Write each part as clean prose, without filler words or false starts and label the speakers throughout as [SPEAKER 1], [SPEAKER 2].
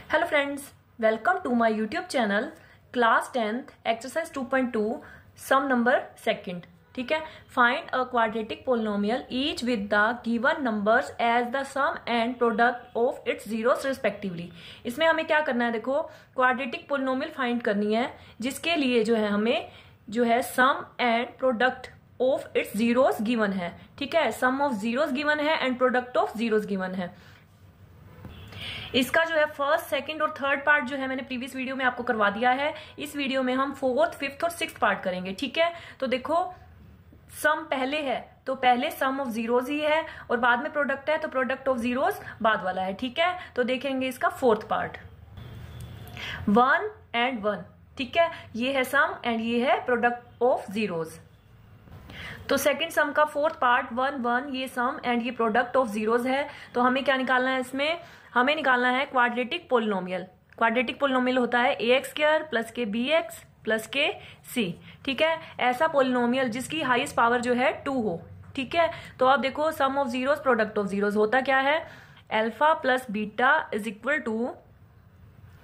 [SPEAKER 1] Hello friends, welcome to my YouTube channel class 10th exercise 2.2 sum number second. ठीक है, find a quadratic polynomial each with the given numbers as the sum and product of its zeros respectively. इसमें हमें क्या करना है, देखो quadratic polynomial find करनी है जिसके लिए जो है हमें जो है sum and product of its zeros given है। ठीक है, सम ऑफ जीरोस गिवन है and product of zeros given है। इसका जो है फर्स्ट, सेकंड और थर्ड पार्ट जो है मैंने प्रीवियस वीडियो में आपको करवा दिया है। इस वीडियो में हम फोर्थ, फिफ्थ और सिक्स्थ पार्ट करेंगे। ठीक है, तो देखो सम पहले है तो पहले सम ऑफ जीरोस ही है और बाद में प्रोडक्ट है तो प्रोडक्ट ऑफ जीरोस बाद वाला है। ठीक है, तो देखेंगे इसका फोर्थ पार्ट 1 एंड 1। ठीक है, ये है सम एंड ये है प्रोडक्ट ऑफ जीरोस। तो सेकंड सम का फोर्थ पार्ट 1 1, ये सम एंड ये प्रोडक्ट ऑफ जीरोस है। तो हमें क्या निकालना है, इसमें हमें निकालना है क्वाड्रेटिक पोलिनोमियल। क्वाड्रेटिक पोलिनोमियल होता है ax² प्लस के bx प्लस के c। ठीक है, ऐसा पोलिनोमियल जिसकी हाईएस्ट पावर जो है 2 हो। ठीक है, तो अब देखो sum of zeros product of zeros होता क्या है, alpha plus beta is equal to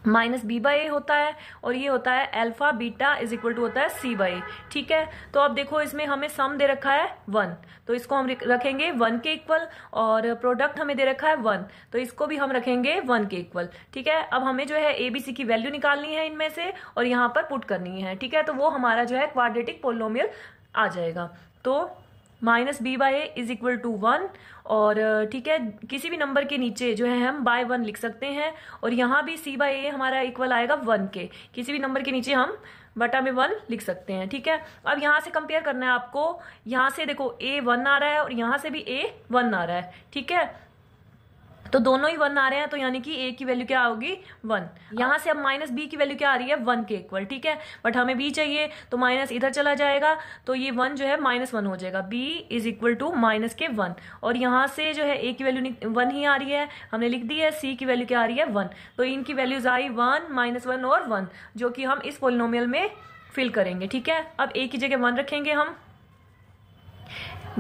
[SPEAKER 1] minus B by A होता है और ये होता है alpha beta is equal to होता है सी बाई ए। ठीक है, तो अब देखो इसमें हमें सम दे रखा है 1, तो इसको हम रखेंगे 1 के इक्वल, और प्रोडक्ट हमें दे रखा है 1, तो इसको भी हम रखेंगे 1 के इक्वल। ठीक है, अब हमें जो है एबीसी की वैल्यू निकालनी है इनमें से और यहाँ पर पुट करनी है। ठीक है, तो वो हमारा जो है क्वाड्रेटिक पोलिनोमियल आ जाएगा। तो minus B by a is equal to 1, और ठीक है किसी भी नंबर के नीचे जो है हम बाय 1 लिख सकते हैं, और यहाँ भी सी बाई ए हमारा इक्वल आएगा 1 के, किसी भी नंबर के नीचे हम बटा में 1 लिख सकते हैं। ठीक है, अब यहाँ से कंपेयर करना है आपको, यहाँ से देखो ए 1 आ रहा है और यहाँ से भी ए 1 आ रहा है। ठीक है, तो दोनों ही 1 आ रहे हैं, तो यानी कि a की वैल्यू क्या होगी 1। यहां से अब माइनस b की वैल्यू क्या आ रही है 1 के इक्वल। ठीक है, बट हमें b चाहिए तो माइनस इधर चला जाएगा, तो ये 1 जो है माइनस 1 हो जाएगा, b is equal to minus k 1। और यहां से जो है a की वैल्यू 1 ही आ रही है, हमने लिख दी है, c की वैल्यू क्या आ रही है 1, तो इनकी वैल्यूज आई 1 -1 और 1, जो कि हम इस पोलिनोमियल में फिल करेंगे। ठीक है, अब a की जगह 1 रखेंगे, हम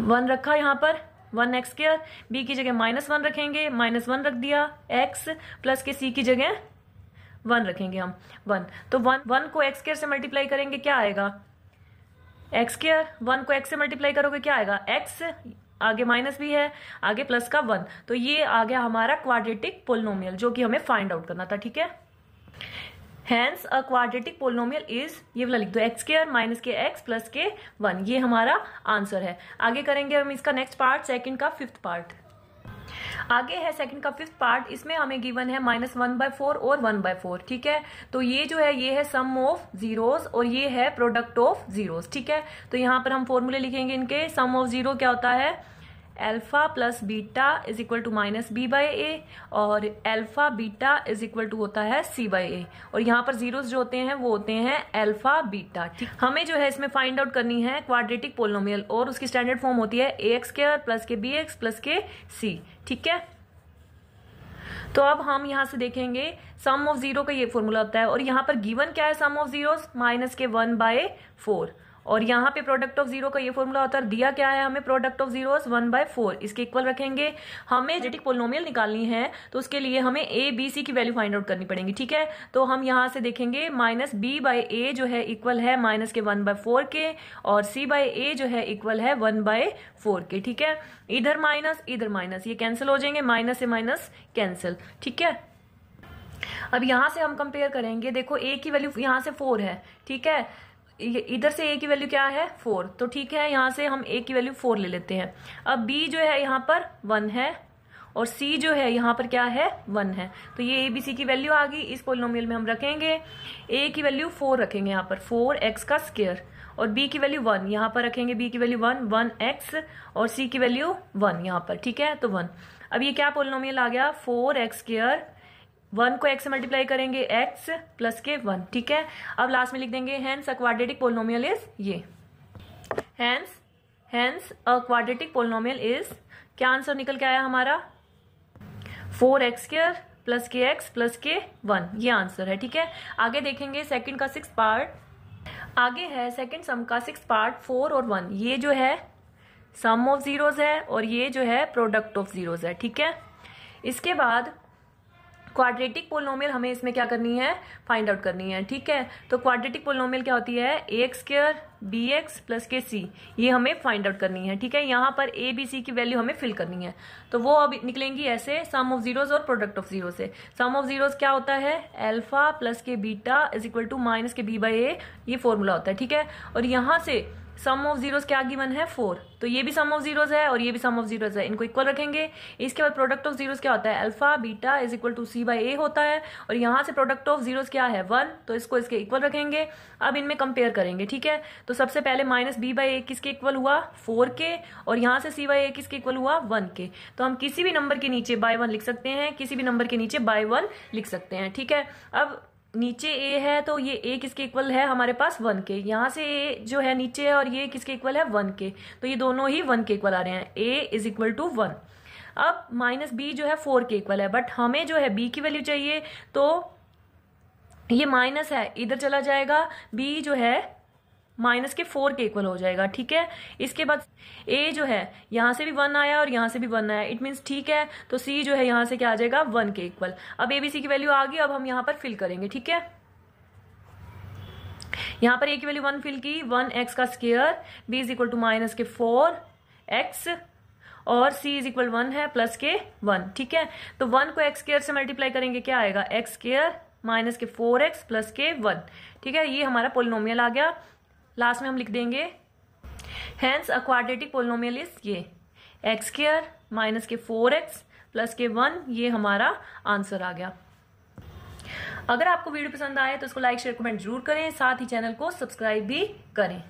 [SPEAKER 1] 1 रखा यहाँ पर 1x², b की जगह -1 रखेंगे, -1 रख दिया, x प्लस के c की जगह 1 रखेंगे हम 1। तो 1 को x² से मल्टीप्लाई करेंगे, क्या आएगा x², 1 को x से मल्टीप्लाई करोगे क्या आएगा x, आगे माइनस भी है, आगे प्लस का 1, तो ये आ गया हमारा क्वाड्रेटिक पोलिनोमियल जो कि हमें फाइंड आउट करना था। ठीक है, Hence a quadratic polynomial is, ये वाला लिख दो x² माइनस के x प्लस के 1, ये हमारा आंसर है। आगे करेंगे हम इसका नेक्स्ट पार्ट, सेकंड का फिफ्थ पार्ट। आगे है सेकंड का फिफ्थ पार्ट, इसमें हमें गिवन है -1/4 और 1/4। ठीक है, तो ये जो है ये है सम ऑफ जीरोस और ये है प्रोडक्ट ऑफ जीरोस। ठीक है, तो यहाँ पर हम फॉर्मूले लिखेंगे इनके। सम ऑफ जीरो क्या होता है, alpha plus beta is equal to minus B by A, और alpha beta is equal to होता है सी बाई ए, और यहाँ पर जीरोस जो होते हैं वो होते हैं अल्फा बीटा। ठीक, हमें जो है इसमें फाइंड आउट करनी है क्वाड्रेटिक पोलिनोमियल, और उसकी स्टैंडर्ड फॉर्म होती है ax² प्लस के bx प्लस के c। ठीक है, तो अब हम यहां से देखेंगे सम ऑफ जीरो का ये फॉर्मूला होता है, और यहाँ पर गिवन क्या है सम ऑफ जीरोस माइनस के 1/4, और यहाँ पे प्रोडक्ट ऑफ जीरो का ये फॉर्मूला होता है, दिया क्या है हमें प्रोडक्ट ऑफ जीरोस 1/4, इसके इक्वल रखेंगे। हमें क्वाड्रेटिक पोलिनोमियल निकालनी है तो उसके लिए हमें a b c की वैल्यू फाइंड आउट करनी पड़ेगी। ठीक है, तो हम यहाँ से देखेंगे माइनस b बाई ए जो है इक्वल है माइनस के 1/4 के, और c बाई ए जो है इक्वल है 1/4 के। ठीक है, इधर माइनस ये कैंसिल हो जाएंगे, माइनस से माइनस कैंसिल। ठीक है, अब यहां से हम कंपेयर करेंगे, देखो a की वैल्यू यहां से 4 है। ठीक है, इधर से a की वैल्यू क्या है 4, तो ठीक है यहां से हम a की वैल्यू 4 ले लेते हैं। अब b जो है यहाँ पर 1 है और c जो है यहाँ पर क्या है 1 है, तो ये abc की वैल्यू आ गई। इस पोलिनोमियल में हम रखेंगे a की वैल्यू 4 रखेंगे यहाँ पर 4x², और b की वैल्यू 1 यहाँ पर रखेंगे, b की वैल्यू 1x, और c की वैल्यू 1 यहाँ पर। ठीक है, तो 1। अब ये क्या पोलिनोमियल आ गया 4x², 1 को x से मल्टीप्लाई करेंगे x प्लस के 1। ठीक है, अब लास्ट में लिख देंगे hence a quadratic polynomial is, ये hence a quadratic polynomial is, क्या आंसर निकल के आया हमारा 4x² प्लस के x प्लस के 1, ये आंसर है। ठीक है, आगे देखेंगे सेकंड का सिक्स पार्ट। आगे है सेकंड सम का सिक्स पार्ट 4 और 1, ये जो है सम ऑफ जीरोस है और ये जो है प्रोडक्ट ऑफ जीरोस है। ठीक है, इसके बाद क्वाड्रेटिक पोलिनोमियल हमें इसमें क्या करनी है, फाइंड आउट करनी है। ठीक है, तो क्वाड्रेटिक पोलिनोमियल क्या होती है, a² bx प्लस के c, ये हमें फाइंड आउट करनी है। ठीक है, यहाँ पर a b c की वैल्यू हमें फिल करनी है, तो वो अब निकलेंगी ऐसे, सम ऑफ जीरोस और प्रोडक्ट ऑफ जीरो से। सम ऑफ जीरोस क्या होता है, अल्फा प्लस के beta is equal to minus के b बाई a, ये फॉर्मूला होता है। ठीक है, और यहाँ से सम ऑफ जीरोस क्या गिवन है 4, तो ये भी सम ऑफ जीरोस है और ये भी सम ऑफ जीरोस है, इनको इक्वल रखेंगे। इसके बाद प्रोडक्ट ऑफ जीरोस क्या होता है, alpha beta is equal to c by a होता है, और यहाँ से प्रोडक्ट ऑफ जीरोस क्या है 1, तो इसको इसके इक्वल रखेंगे। अब इनमें कंपेयर करेंगे। ठीक है, तो सबसे पहले माइनस b बाई a किसके इक्वल हुआ 4 के, और यहाँ से c बाई a किसके इक्वल हुआ 1 के। तो हम किसी भी नंबर के नीचे बाय 1 लिख सकते हैं, किसी भी नंबर के नीचे बाय 1 लिख सकते हैं। ठीक है, अब नीचे a है तो ये a किसके इक्वल है हमारे पास 1 के, यहाँ से a जो है नीचे है और ये किसके इक्वल है 1 के, तो ये दोनों ही 1 के इक्वल आ रहे हैं, a इज इक्वल टू 1। अब माइनस b जो है 4 के इक्वल है, बट हमें जो है b की वैल्यू चाहिए, तो ये माइनस है इधर चला जाएगा, b जो है माइनस के 4 के इक्वल हो जाएगा। ठीक है, इसके बाद a जो है यहां से भी 1 आया और यहां से भी 1 आया, इट मीन्स ठीक है, तो c जो है यहां से क्या आ जाएगा 1 के इक्वल। अब a b c की वैल्यू आ गई, अब हम यहां पर फिल करेंगे। ठीक है, यहां पर a की वैल्यू 1 फिल की, 1x का square, b is equal to minus k 4x, और c इज इक्वल 1 है प्लस के 1। ठीक है, तो 1 को x स्क्वायर से मल्टीप्लाई करेंगे, क्या आएगा x square minus k 4x plus के 1। ठीक है, ये हमारा पोलिनोमियल आ गया। लास्ट में हम लिख देंगे hence a quadratic polynomial is ये x square minus k 4x plus के 1, ये हमारा आंसर आ गया। अगर आपको वीडियो पसंद आए तो इसको लाइक शेयर कमेंट जरूर करें, साथ ही चैनल को सब्सक्राइब भी करें।